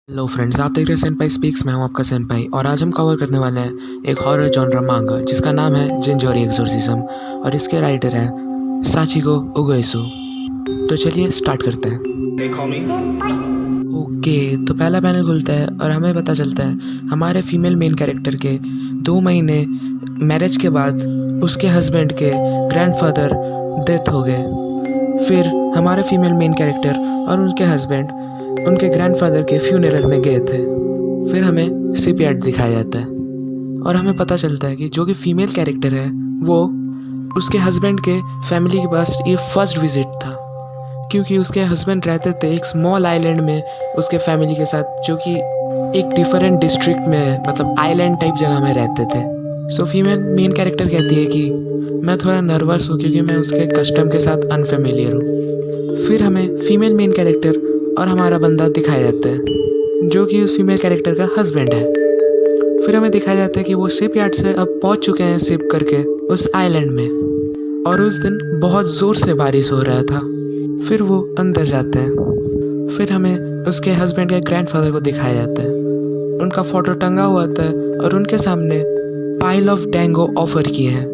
Hello friends, आप देख रहे हैं सेनपाई स्पीक्स। मैं हूं आपका सेनपाई और आज हम कवर करने वाले हैं एक हॉरर जॉनरा मांगा जिसका नाम है जिंजोरी एक्सोर्सिज्म और इसके राइटर हैं साचिको उगुएसु। तो चलिए स्टार्ट करते हैं। ओके, तो पहला पैनल खुलता है और हमें पता चलता है हमारे फीमेल मेन कैरेक्टर के 2 महीने मैरिज के बाद उसके हस्बैंड के ग्रैंडफादर डेथ हो गए। फिर हमारे फीमेल मेन कैरेक्टर और उनके हस्बैंड उनके ग्रैंडफादर के फ्यूनरल में गए थे। फिर हमें शिपयार्ड दिखाया जाता है और हमें पता चलता है कि जो कि फीमेल कैरेक्टर है वो उसके हस्बैंड के फैमिली के पास ये फर्स्ट विजिट था, क्योंकि उसके हस्बैंड रहते थे एक स्मॉल आइलैंड में उसके फैमिली के साथ, जो कि एक डिफरेंट डिस्ट्रिक्ट में मतलब आइलैंड टाइप जगह में रहते थे। सो फीमेल मेन कैरेक्टर कहती है कि मैं थोड़ा नर्वस हूँ क्योंकि मैं उसके कस्टम के साथ अनफेमिलियर हूँ। फिर हमें फीमेल मेन कैरेक्टर और हमारा बंदा दिखाया जाता है जो कि उस फीमेल कैरेक्टर का हस्बैंड है। फिर हमें दिखाया जाता है कि वो शिप यार्ड से अब पहुंच चुके हैं शिप करके उस आइलैंड में, और उस दिन बहुत ज़ोर से बारिश हो रहा था। फिर वो अंदर जाते हैं। फिर हमें उसके हस्बैंड के ग्रैंडफादर को दिखाया जाता है। उनका फ़ोटो टंगा हुआ था और उनके सामने पाइल ऑफ डैंगो ऑफर किए हैं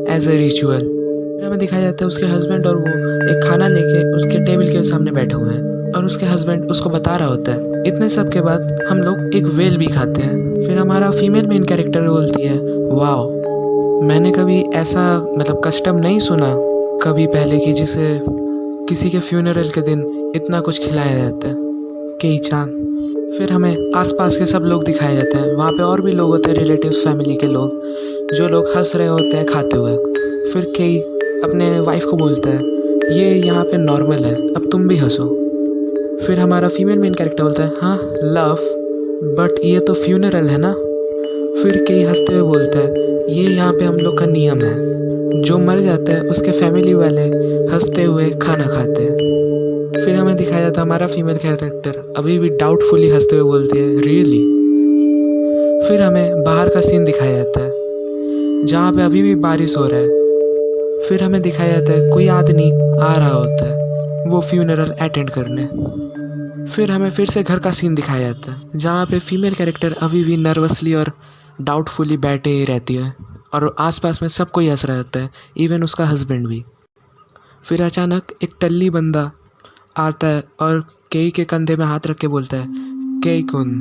एज ए रिचुअल। फिर हमें दिखाया जाता है उसके हस्बैंड और वो एक खाना लेके उसके टेबल के सामने बैठे हुए हैं और उसके हस्बैंड उसको बता रहा होता है। इतने सब के बाद हम लोग एक वेल भी खाते हैं। फिर हमारा फीमेल मेन कैरेक्टर बोलती है, वाओ, मैंने कभी ऐसा मतलब कस्टम नहीं सुना कभी पहले कि जिसे किसी के फ्यूनरल के दिन इतना कुछ खिलाया जाता है, कई चांग। फिर हमें आसपास के सब लोग दिखाए जाते हैं। वहाँ पे और भी लोग होते हैं, रिलेटिव्स, फैमिली के लोग, जो लोग हंस रहे होते हैं खाते हुए। फिर कई अपने वाइफ को बोलता है, ये यहाँ पे नॉर्मल है, अब तुम भी हंसो। फिर हमारा फीमेल मेन कैरेक्टर बोलता है, हाँ लव, बट ये तो फ्यूनरल है ना। फिर कई हंसते हुए बोलता है, ये यहाँ पे हम लोग का नियम है, जो मर जाता है उसके फैमिली वाले हंसते हुए खाना खाते हैं। फिर हमें दिखाया जाता है हमारा फीमेल कैरेक्टर अभी भी डाउटफुली हंसते हुए बोलती है, रियली। फिर हमें बाहर का सीन दिखाया जाता है जहाँ पे अभी भी बारिश हो रहा है। फिर हमें दिखाया जाता है कोई आदमी आ रहा होता है वो फ्यूनरल अटेंड करने। फिर हमें फिर से घर का सीन दिखाया जाता है जहाँ पे फीमेल कैरेक्टर अभी भी नर्वसली और डाउटफुली बैठे ही रहती है और आसपास में सब कोई हंस रहा होता है, इवन उसका हस्बैंड भी। फिर अचानक एक टल्ली बंदा आता है और केई के कंधे में हाथ रख के बोलता है, केई कुन,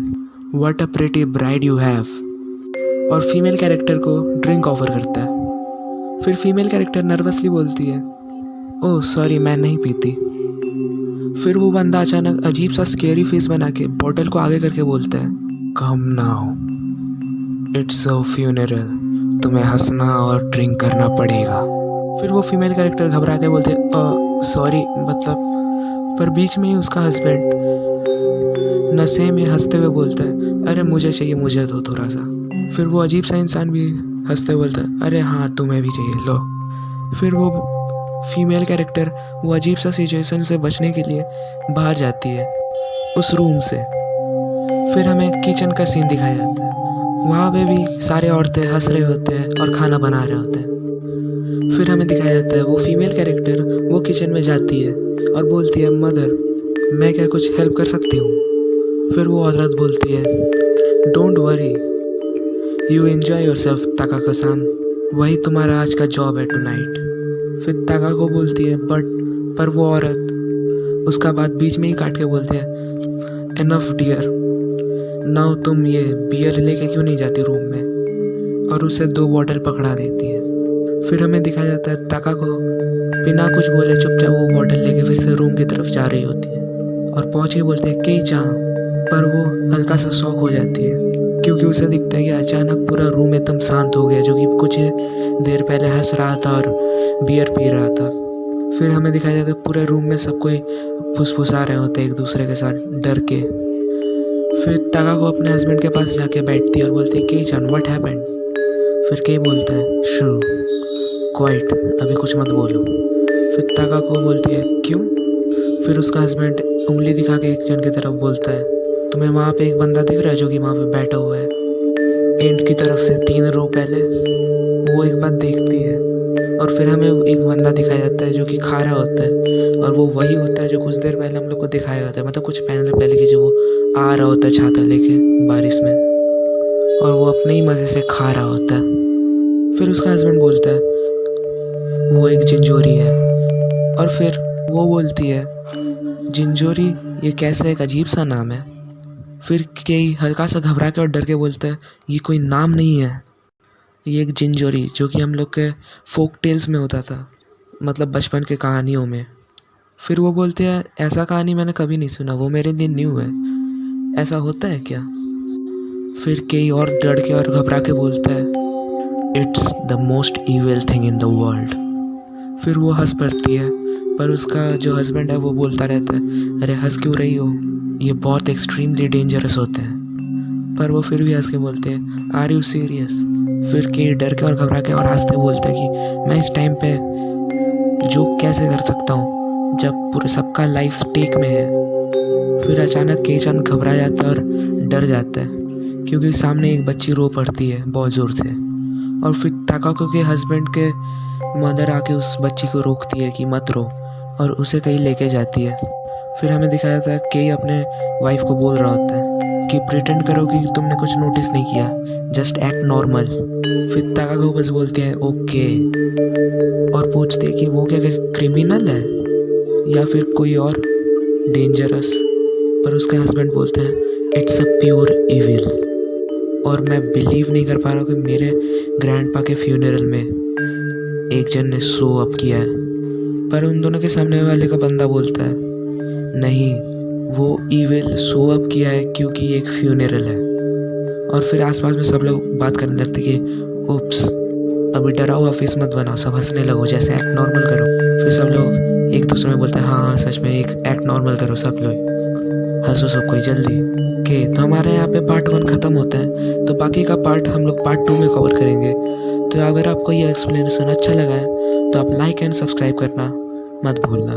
what a pretty bride you have, और फीमेल कैरेक्टर को ड्रिंक ऑफर करता है। फिर फीमेल कैरेक्टर नर्वसली बोलती है, ओह सॉरी, मैं नहीं पीती। फिर वो बंदा अचानक अजीब सा स्केरी फेस बना के बॉटल को आगे करके बोलता है, come now, it's a funeral, तुम्हें हंसना और ड्रिंक करना पड़ेगा। फिर वो फीमेल कैरेक्टर घबरा के बोलते सॉरी मतलब, पर बीच में ही उसका हस्बैंड नशे में हंसते हुए बोलता है, अरे मुझे चाहिए, मुझे दो थोड़ा सा। फिर वो अजीब सा इंसान भी हंसते हुए बोलता है, अरे हाँ तुम्हें भी चाहिए, लो। फिर वो फीमेल कैरेक्टर वो अजीब सा सिचुएशन से बचने के लिए बाहर जाती है उस रूम से। फिर हमें किचन का सीन दिखाया जाता है। वहाँ पे भी सारे औरतें हंस रहे होते हैं और खाना बना रहे होते हैं। फिर हमें दिखाया जाता है वो फीमेल कैरेक्टर वो किचन में जाती है और बोलती है, मदर, मैं क्या कुछ हेल्प कर सकती हूँ। फिर वो औरत बोलती है, don't worry, you enjoy yourself Takako san, वही तुम्हारा आज का जॉब है टुनाइट। फिर ताकाको बोलती है, बट, पर वो औरत उसका बात बीच में ही काट के बोलती है, इनफ डियर, नाउ तुम ये बियर लेके क्यों नहीं जाती रूम में, और उसे 2 बॉटल पकड़ा देती है। फिर हमें दिखाया जाता है ताकाको बिना कुछ बोले चुपचाप वो बॉटल लेके फिर से रूम की तरफ जा रही होती है और पहुँच के बोलते हैं, कई चाह, पर वो हल्का सा शॉक हो जाती है क्योंकि उसे दिखता है कि अचानक पूरा रूम एकदम शांत हो गया, जो कि कुछ देर पहले हंस रहा था और बियर पी रहा था। फिर हमें दिखाया जाता है पूरे रूम में सब कोई फुसफुसा रहे होते हैं एक दूसरे के साथ डर के। फिर ताकाको अपने हस्बैंड के पास जाके बैठती है और बोलती है, कई जान, व्हाट हैपेंड। फिर कई बोलता है, शू, क्वाइट, अभी कुछ मत बोलो। फिर ताकाको बोलती है, क्यों। फिर उसका हस्बैंड उंगली दिखा के एक जन की तरफ बोलता है, तुम्हें वहाँ पे एक बंदा दिख रहा है जो कि वहाँ पे बैठा हुआ है एंड की तरफ से 3 रो पहले। वो एक बार देखती है और फिर हमें एक बंदा दिखाया जाता है जो कि खा रहा होता है और वो वही होता है जो कुछ देर पहले हम लोग को दिखाया जाता है, मतलब कुछ पैनल पहले की जो वो आ रहा होता है छाता लेके बारिश में, और वो अपने ही मज़े से खा रहा होता है। फिर उसका हस्बैंड बोलता है वो एक जिंजोरी है, और फिर वो बोलती है जिंजोरी, ये कैसे एक अजीब सा नाम है। फिर केई हल्का सा घबरा के और डर के बोलता है ये कोई नाम नहीं है, ये एक जिंजोरी, जो कि हम लोग के फोक टेल्स में होता था, मतलब बचपन के कहानियों में। फिर वो बोलते हैं ऐसा कहानी मैंने कभी नहीं सुना, वो मेरे लिए न्यू है, ऐसा होता है क्या। फिर कई और डर के और घबरा के बोलता है it's the most evil thing in the world. फिर वो हंस पड़ती है, पर उसका जो हस्बैंड है वो बोलता रहता है अरे हंस क्यों रही हो, ये बहुत एक्सट्रीमली डेंजरस होते हैं। पर वो फिर भी हंस के बोलते हैं आर यू सीरियस। फिर कई डर के और घबरा के और हंसते बोलते हैं कि मैं इस टाइम पे जोक कैसे कर सकता हूँ जब पूरे सबका लाइफ स्टेक में है। फिर अचानक केचन घबरा जाता है और डर जाता है, क्योंकि सामने एक बच्ची रो पड़ती है बहुत ज़ोर से। और फिर ताकाको के हस्बैंड के मदर आके उस बच्ची को रोकती है कि मत रो, और उसे कहीं लेके जाती है। फिर हमें दिखाया जाता है कि अपने वाइफ को बोल रहा होता है कि प्रिटेंड करो कि तुमने कुछ नोटिस नहीं किया, जस्ट एक्ट नॉर्मल। फिर ताकाको बस बोलती है ओके, और पूछती है कि वो क्या क्रिमिनल है या फिर कोई और डेंजरस। पर उसके हस्बैंड बोलते हैं इट्स अ प्योर इविल। और मैं बिलीव नहीं कर पा रहा हूँ कि मेरे ग्रैंडपा के फ्यूनरल में एक जन ने शो अप किया है। पर उन दोनों के सामने वाले का बंदा बोलता है नहीं, वो इविल शो अप किया है क्योंकि ये एक फ्यूनरल है। और फिर आसपास में सब लोग बात करने लगते कि उप्स, अभी डरा हुआ फेस मत बनाओ, सब हंसने लगो, जैसे एक्ट नॉर्मल करो। फिर सब लोग एक दूसरे में बोलते हैं हाँ सच में एक एक्ट नॉर्मल करो, सब लोग हंसो सब कोई जल्दी। ओके, तो हमारे यहाँ पे पार्ट 1 ख़त्म होता है, तो बाकी का पार्ट हम लोग पार्ट 2 में कवर करेंगे। तो अगर आपको ये एक्सप्लेनेशन अच्छा लगा है तो आप लाइक एंड सब्सक्राइब करना मत भूलना।